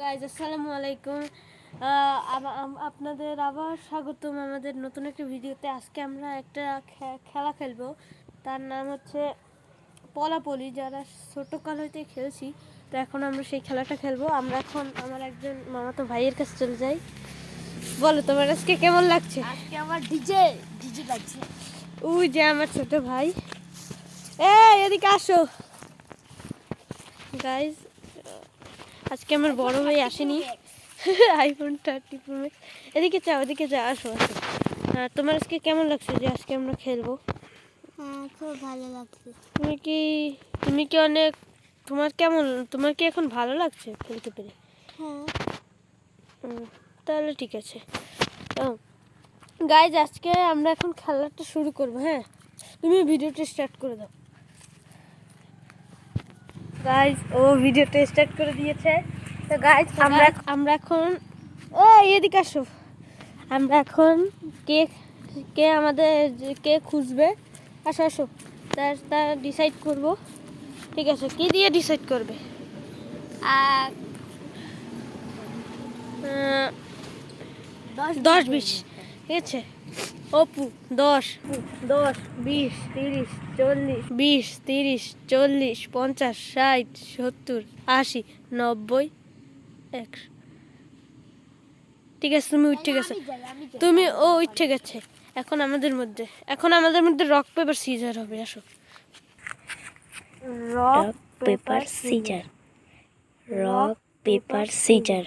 Guys আসসালামু আলাইকুম। আপনাদের আবার স্বাগতম আমাদের নতুন একটা ভিডিওতে। আজকে আমরা একটা খেলা খেলবো, তার নাম হচ্ছে পলাপলি, যারা ছোটোকাল হইতে খেলছি। তো এখন আমরা সেই খেলাটা খেলবো। আমরা এখন আমার একজন মামাতো ভাইয়ের কাছে চলে যাই। বলো তোমার আজকে কেমন লাগছে? আজকে আমার ডিজে লাগছে। ওই যে আমার ছোট ভাই, এদিকে আসো গাইজ। আজকে আমার বড় ভাই আসেনি, আইফোন 30 Pro Max। এদিকে যাও, আসো। তোমার আজকে কেমন লাগছে যে আজকে আমরা খেলবো? হ্যাঁ, খুব ভালো লাগছে। তুমি কি অনেক তোমার কি এখন ভালো লাগছে খেলতে পেরে? হ্যাঁ। তাহলে ঠিক আছে। গাইজ আজকে আমরা এখন খেলাটা শুরু করবো। হ্যাঁ, তুমি ভিডিওটা স্টার্ট করে দাও। গাইজ ও ভিডিওটা স্টার্ট করে দিয়েছে। তো গাইজ আমরা এখন এদিকে আসো। আমরা এখন কে খুঁজবে, আসো তা ডিসাইড করব। ঠিক আছে, কি দিয়ে ডিসাইড করবে? 10-20, ঠিক আছে। অপু 10, 10, 20, 30, 40, 20, 30, 40, 50, 60, 70, 80, 90, 100। ঠিক আছে, তুমি উঠে গেছে। উঠে গেছে। এখন আমাদের মধ্যে রক পেপার সিজার হবে। আসো, rock paper scissor. Rock paper scissor.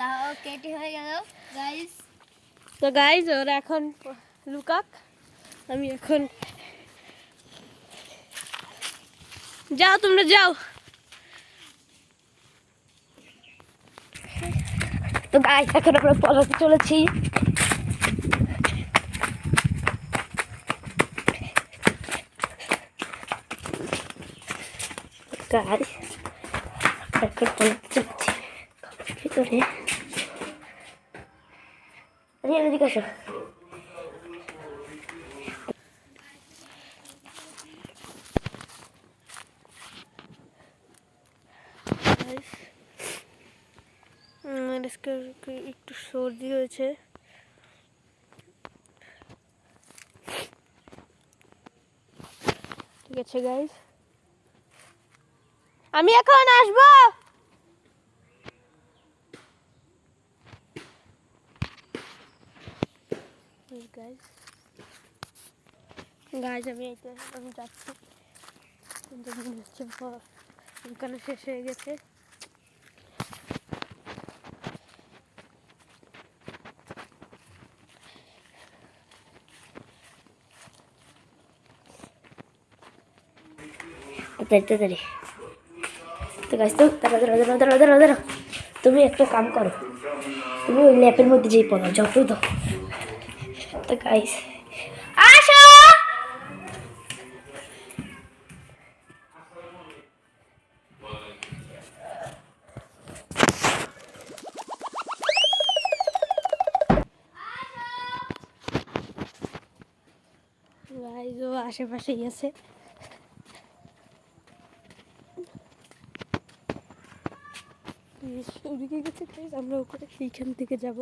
তাও কেটে হয়ে গেল গাইস। তো গাইজ ওরা এখন লুকাক। আমি এখন যাও, তোমরা যাও। তো গাইস এখন আমরা পলাতে চলেছি। গাইস এখন পলাতে চলেছি ভিতরে। এদিকে আসো। একটু সর্দি হয়েছে। ঠিক আছে গাইজ, আমি এখন আসবো। গাইজ আমি যাচ্ছি। দোকানে শেষ হয়ে গেছে। তাড়াতাড়ি। তো গাইস, তো দাঁড়াও। তুমি একটা কাম করো, তুমি ওই ল্যাপের মধ্যে যেই পড়ো, যাও তো। তো গাইস আসো। গাইজ ও আশেপাশেই আছে। ওদিকে গেছে গাইজ, আমরা ওখানে সেইখান থেকে যাব।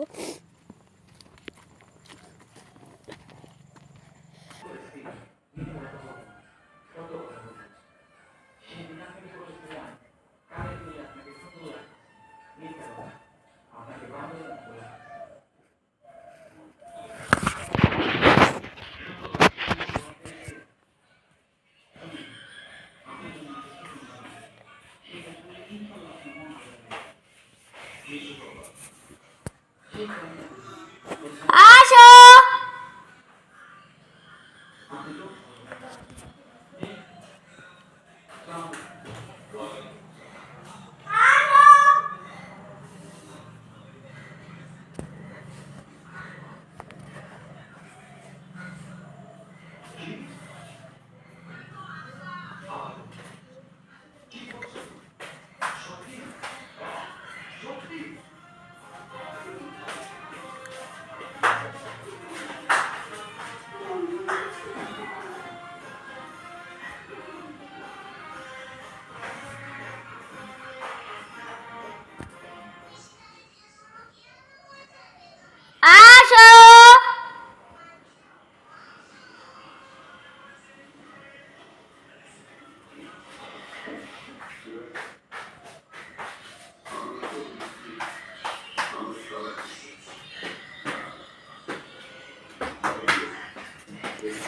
আসো।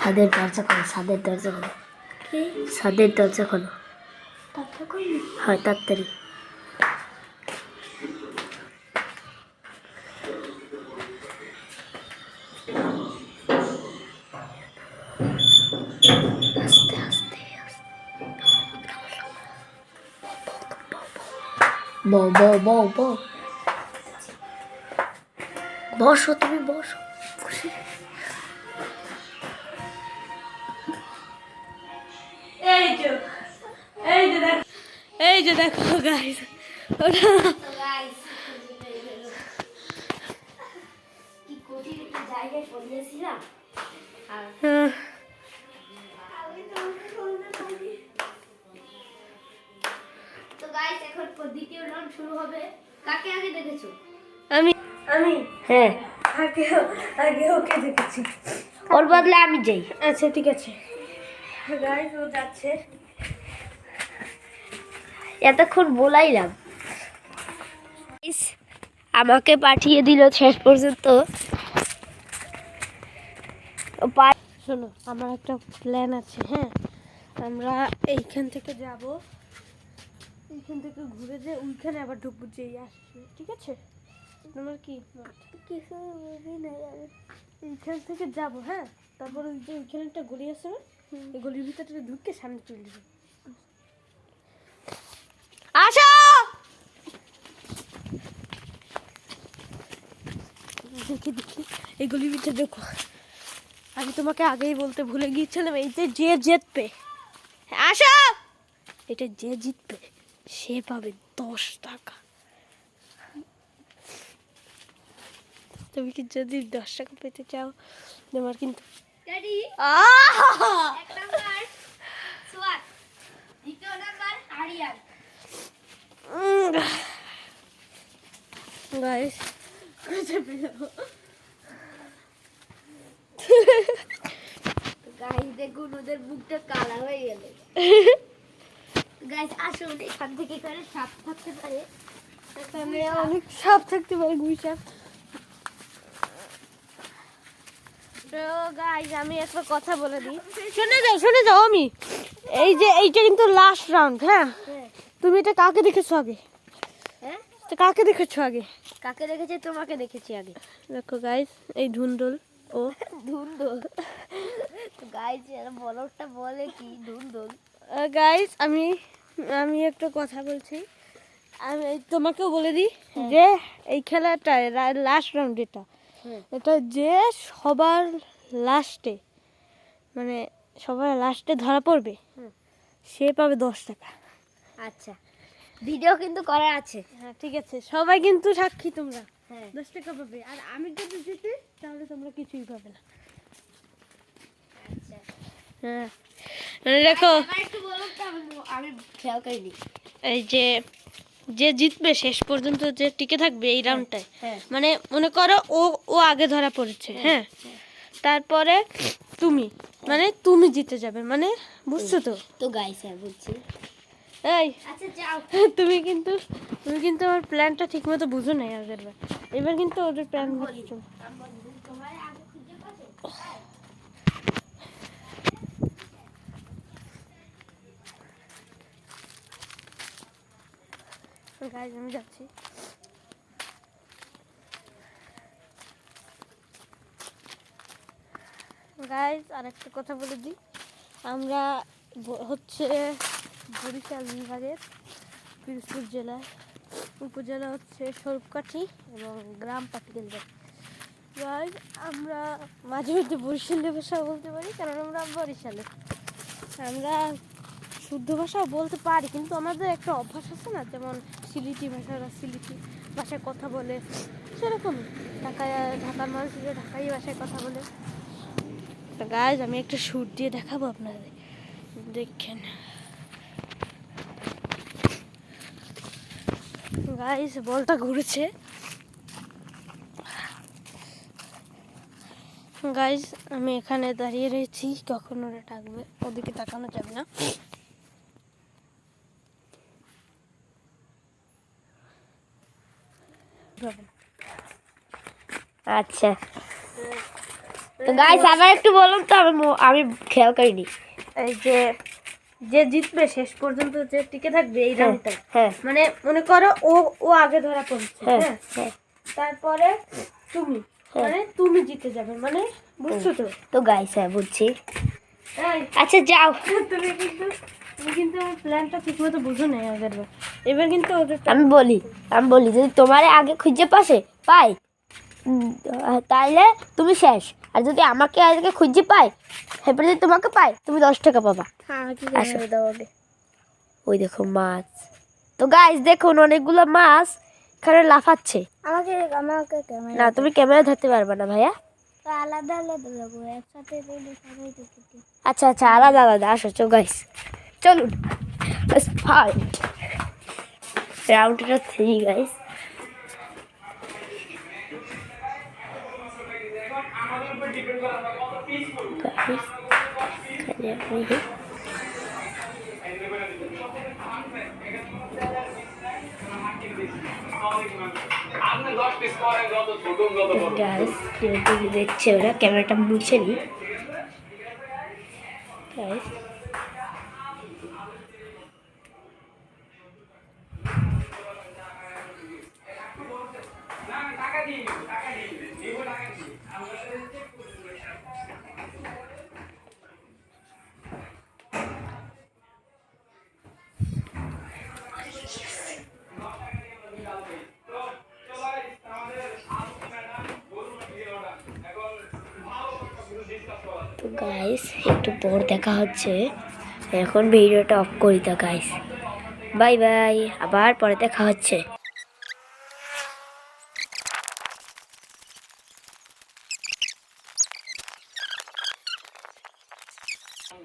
ছাদের দরজা খোলো, ছাদের দরজা খোলো, ছাদের দরজা খোলো। হয় তাড়াতাড়ি। আস্তে আস্তে বউ বউ বউ বউ, বসো তুমি বসো। এই যে দেখো গাইস, কি কঠিন একটা জায়গায় পড়িয়েছিলাম। তো গাইস এখন দ্বিতীয় রাউন্ড শুরু হবে। কাকে আগে দেখেছো? আমি আমি হ্যাঁ, আগে আগে ওকে দেখেছি। ওর বদলে আমি যাই। আচ্ছা ঠিক আছে গাইস, ও যাচ্ছে। এতক্ষণ বলাইলাম। আমাকে পাঠিয়ে দিল শেষ পর্যন্ত। শোনো, আমার একটা প্ল্যান আছে। হ্যাঁ, আমরা এইখান থেকে যাব, এইখান থেকে ঘুরে যে ওইখানে আবার ঢুকবো, যেই আসছে। ঠিক আছে, তোমার কি কিছু বুঝি না আমি। এইখান থেকে যাব। হ্যাঁ, তারপর ওই যে ওইখানে একটা গলি আছে না, এই গলির ভিতরে ঢুকে সামনে চলে যাবো। আসো, দেখি দেখি এই গলির ভিতরে দেখো। আমি তোমাকে আগেই বলতে ভুলে গিয়েছিলাম, এইতে যে জিতবে, আসো, এটা যে জিতবে সে পাবে 10 টাকা। তুমি কি যদি 10 টাকা পেতে চাও, তোমার কিন্তু ড্যাডি, এক নাম্বার সোয়াদ, দ্বিতীয় নাম্বার আরিয়ান। গাইস চেপে যাবো। গাইস দেখুন ওদের মুখটা কালা হয়ে গেল। গাইস আসুন, এখান থেকে করে সাপ থাকতে পারে। এখানে অনেক সাপ থাকতে পারে, গুই সাপ। তো গাইস আমি একটা কথা বলে দিই, শুনে যাও আমি। এই যে এইটা কিন্তু লাস্ট রাউন্ড। হ্যাঁ, তুমি এটা কাকে দেখেছো আগে? হ্যাঁ, তো কাকে দেখেছো আগে? কাকে দেখেছি? তোমাকে দেখেছি আগে। দেখো গাইস, এই ধুন্দল ও ধুন্দল। তো গাইস এর বলরটা বলে কি ধুন্দল। গাইস আমি আমি একটা কথা বলছি, আমি তোমাকেও বলে দিই যে এই খেলাটা লাস্ট রাউন্ড, এটা যে সবার লাস্টে, মানে সবার লাস্টে ধরা পড়বে সে পাবে 10 টাকা। আচ্ছা, ভিডিও কিন্তু করা আছে। হ্যাঁ ঠিক আছে, সবাই কিন্তু সাক্ষী, তোমরা হ্যাঁ 10 টাকা পাবে। আর আমি যদি জিতি তাহলে তোমরা কিছুই পাবে না। আচ্ছা, হ্যাঁ, মানে দেখো, এবার একটু বলুন তো, আমি খেয়াল করিনি। এই যে যে জিতবে শেষ পর্যন্ত, যে টিকে থাকবে এই রাউন্ডটায়, হ্যাঁ মানে মনে করো ও ও আগে ধরা পড়েছে। হ্যাঁ, তারপরে তুমি, মানে তুমি জিতে যাবে, মানে বুঝছো তো? তো গাইস হ্যাঁ বুঝছি। এই আচ্ছা যাও। তুমি কিন্তু আমার প্ল্যানটা ঠিক মতো বুঝো নাই আগের বার, এবার কিন্তু ওদের প্ল্যান বুঝছো। তোমার আগে খুঁজে পাবে। গাইজ আমি যাচ্ছি। গাইজ আর একটা কথা বলে দিই, আমরা হচ্ছে বরিশাল বিভাগের পিরোজপুর জেলায়, উপজেলা হচ্ছে স্বরূপকাঠি এবং গ্রাম পাটকেলবাড়ি। গাইজ আমরা মাঝে মধ্যে বরিশালি ভাষা বলতে পারি, কারণ আমরা বরিশালে। আমরা শুদ্ধ ভাষাও বলতে পারি, কিন্তু আমাদের একটা অভ্যাস আছে না, যেমন সিলেটি ভাষারা সিলেটি ভাষায় কথা বলে, সেরকম ঢাকার মানুষরা ঢাকাই ভাষায় কথা বলে। তো গাইজ আমি একটা সুর দিয়ে দেখাবো আপনাদের, দেখেন। গাইজ বলটা ঘুরেছে। গাইজ আমি এখানে দাঁড়িয়ে রয়েছি, কখন ওরা ডাকবে, ওদিকে তাকানো যাবে না। আচ্ছা তো গাইস আবার একটু বলুন তো, আমি খেয়াল করিনি। এই যে যে জিতবে শেষ পর্যন্ত, যে টিকে থাকবে এই হ্যাঁ, রাউন্ডটা, হ্যাঁ মানে মনে করো ও ও আগে ধরা পড়ছে, হ্যাঁ হ্যাঁ, হ্যাঁ তারপরে তুমি, হ্যাঁ। মানে তুমি জিতে যাবে, মানে বুঝছো তো? তো গাইস হ্যাঁ বুঝছি। এই, আচ্ছা যাও। তুমি কিন্তু আমার প্ল্যানটা ঠিক মতো বুঝো নাই আগের বার। এবার কিন্তু ওদের আমি বলি যদি তোমারে আগে খুঁজে পাই তাহলে তুমি শেষ। আর যদি আমাকে আগে খুঁজে পাই, এরপরে যদি তোমাকে পাই, তুমি 10 টাকা পাবা। হ্যাঁ কি আসো। করে দাও আগে। ওই দেখো মাছ। তো গাইস দেখুন অনেকগুলো মাছ এখানে লাফাচ্ছে। আমাকে আমাকে ক্যামেরা না তুমি ক্যামেরা ধরতে পারবে না ভাইয়া। আলাদা আলাদা যাবো, একসাথে দিলে সবাই দেখতে। আচ্ছা আচ্ছা আলাদা আলাদা আসো চো গাইস, চলুন ফাইট রাউন্ড 3 গাইস। গাইস দেখছে ওরা, ক্যামেরাটা মুছে নি গাইস। তো গাইস একটু পর দেখা হচ্ছে, এখন ভিডিওটা অফ করি। তো গাইস বাই বাই, আবার পরে দেখা হচ্ছে।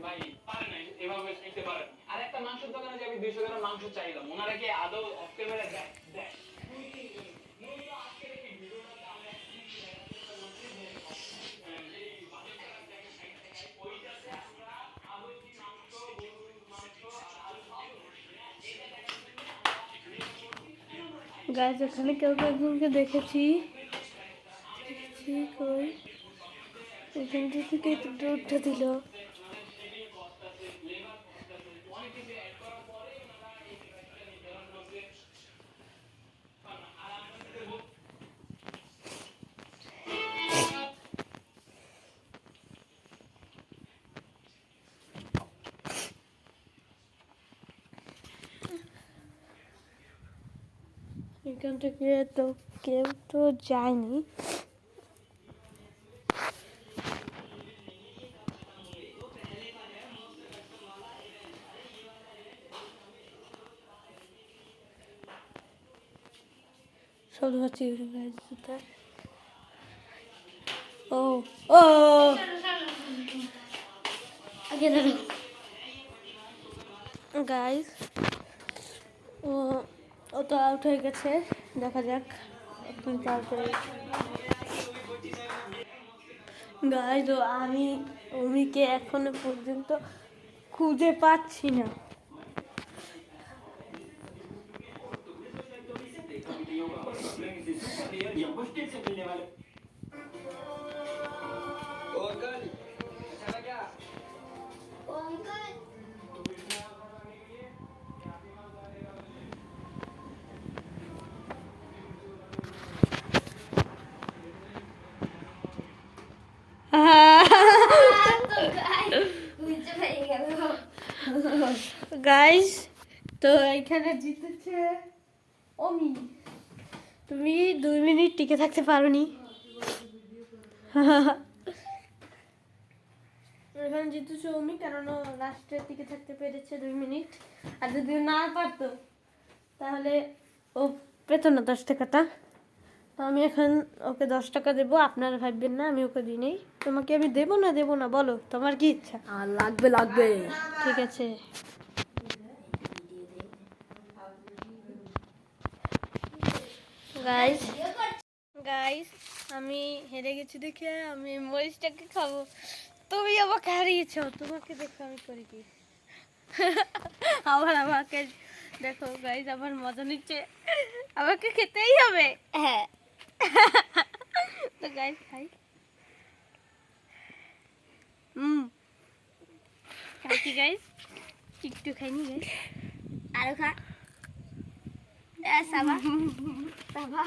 ভাই পারে নাই এভাবে খাইতে পারে না। আর একটা মাংসের দোকানে যে আমি 200 গ্রাম মাংস চাইলাম, ওনারা কি আদৌ অফ ক্যামেরা দেয়? গাইজ ওখানে কেউ একজনকে দেখেছি, ঠিক ওই এখান থেকে একটু দৌড়টা দিল। এখান থেকে তো কেউ তো যায়নি। সব হচ্ছে ও ও আগে ধরো গাইস, ও ও তো আউট হয়ে গেছে, দেখা যাক এখন তারপরে। গাইস ও আমি অমিকে এখনো পর্যন্ত খুঁজে পাচ্ছি না। গাইস তো এখানে জিতেছে অমি। তুমি 2 মিনিট টিকে থাকতে পারোনি। এখানে জিতেছে অমি, কারণ ও লাস্টের টিকে থাকতে পেরেছে 2 মিনিট। আর যদি ও না পারতো তাহলে ও পেত না 10 টাকাটা। তো আমি এখন ওকে 10 টাকা দেবো, আপনারা ভাববেন না আমি ওকে দিই নেই। তোমাকে আমি দেবো না বলো, তোমার কি ইচ্ছা? আর লাগবে লাগবে। ঠিক আছে গাইস, গাইস আমি হেরে গেছি দেখে আমি মরিচটাকে খাবো। তুমি আমাকে হারিয়েছো, তোমাকে দেখো আমি করি কি। আবার আমাকে দেখো গাইস, আবার মজা নিচ্ছে, আমাকে খেতেই হবে। হ্যাঁ তো গাইস খাই। খাইছি গাইস, একটু খাইনি গাইস। আরো খা। সাবা সাবা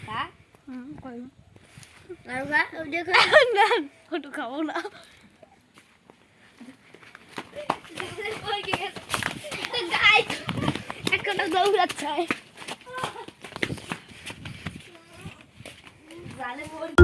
খা। আরো খা, ওই দেখো। না ওটা খাবো না। গাইস এখনো দৌড়াচ্ছে। জালে পড়